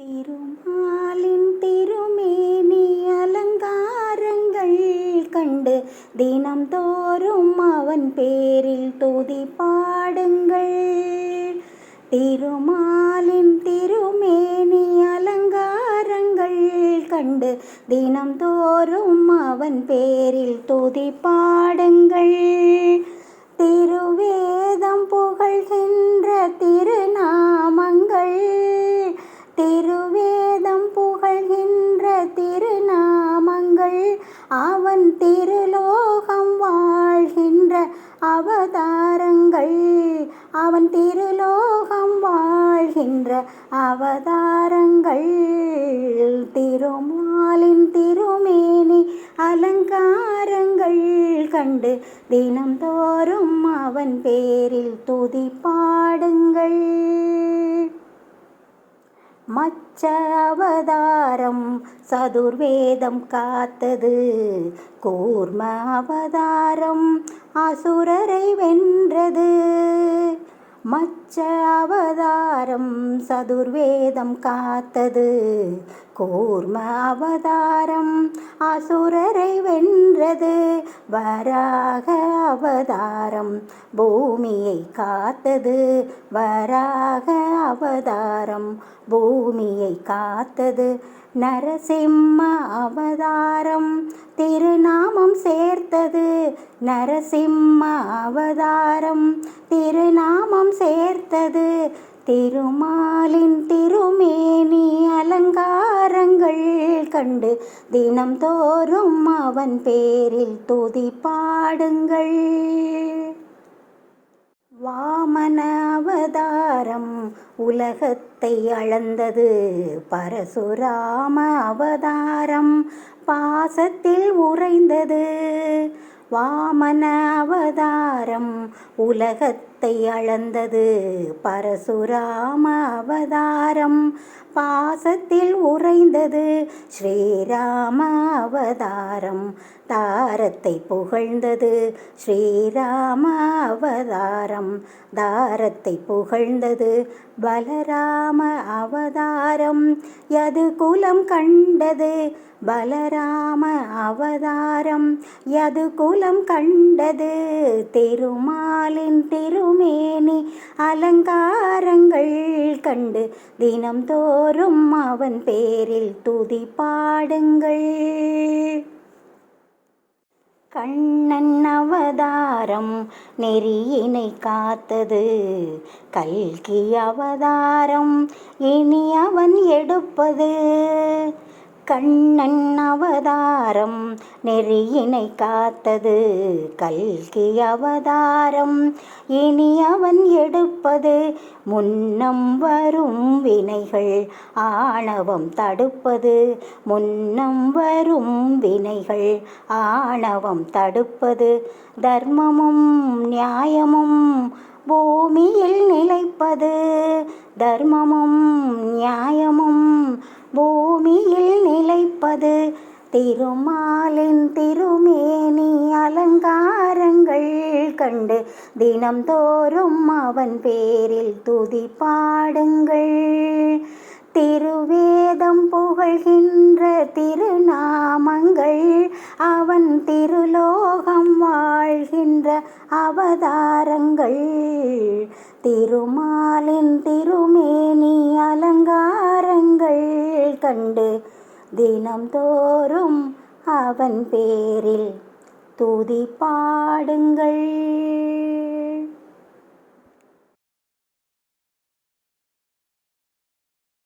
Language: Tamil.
திருமாலின் திருமேனி அலங்காரங்கள் கண்டு தினம் தோறும் அவன் பேரில் துதி பாடுங்கள். திருமாலின் திருமேனி அலங்காரங்கள் கண்டு தினம் தோறும் அவன் பேரில் துதி பாடுங்கள். திருவேதம் புகழ்கின்ற திருநாமங்கள், திருவேதம் புகழ்கின்ற திருநாமங்கள், அவன் திருலோகம் வாழ்கின்ற அவதாரங்கள், அவன் திருலோகம் வாழ்கின்ற அவதாரங்கள். திருமாலின் திருமேனி அலங்காரங்கள் கண்டு தினம் தோறும் அவன் பேரில் துதி பாடுங்கள். மச்ச அவதாரம் சதுர்வேதம் காத்தது, கூர்ம அவதாரம் அசுரரை வென்றது. மச்ச அவதாரம் சதுர்வேதம் காத்தது, கூர்ம அவதாரம் அசுரரை வென்றது. வராக அவதாரம் பூமியை காத்தது, வராக அவதாரம் பூமியை காத்தது. நரசிம்ம அவதாரம் திருநாமம் சேர்த்தது, நரசிம்ம அவதாரம் திருநாமம் சேர்த்தது. திருமாலின் திருமேனி அலங்காரங்கள் கண்டு தினம் தோறும் அவன் பேரில் துதி பாடுங்கள். வாமன அவதாரம் உலகத்தை அளந்தது, பரசுராம அவதாரம் பாசத்தில் உறைந்தது. வாமன அவதாரம் உலகத்தை அளந்தது, பரசுராம அவதாரம் பாசத்தில் உறைந்தது. ஸ்ரீராம அவதாரம் தாரத்தை புகழ்ந்தது, ஸ்ரீராம அவதாரம் தாரத்தை புகழ்ந்தது. பலராம அவதாரம் யது குலம் கண்டது, பலராம அவதாரம் யது குலம் கண்டது. திருமாலின் திருமேனி அலங்காரங்கள் கண்டு தினம் தோறும் அவன் பேரில் துதி பாடுங்கள். கண்ணன் அவதாரம் நெறியினை காத்தது, கல்கி அவதாரம் இனி அவன் எடுப்பது. கண்ணன் அவதாரம் நெறியினை காத்தது, கல்கி அவதாரம் இனி அவன் எடுப்பது. முன்னம் வரும் வினைகள் ஆணவம் தடுப்பது, முன்னம் வரும் வினைகள் ஆணவம் தடுப்பது. தர்மமும் நியாயமும் பூமியில் நிலைப்பது, தர்மமும் நியாயமும் பூமியில் நிலைப்பது. திருமாலின் திருமேனி அலங்காரங்கள் கண்டு தினம் தோறும் அவன் பேரில் துதி பாடுங்கள். திருவேதம் புகழ்கின்ற திருநாமங்கள், அவன் திருலோகம் வாழ்கின்ற அவதாரங்கள். திருமாலின் திருமேனி அலங்காரங்கள் கண்டு தினம் தோறும் அவன் பேரில் துதி பாடுங்கள்.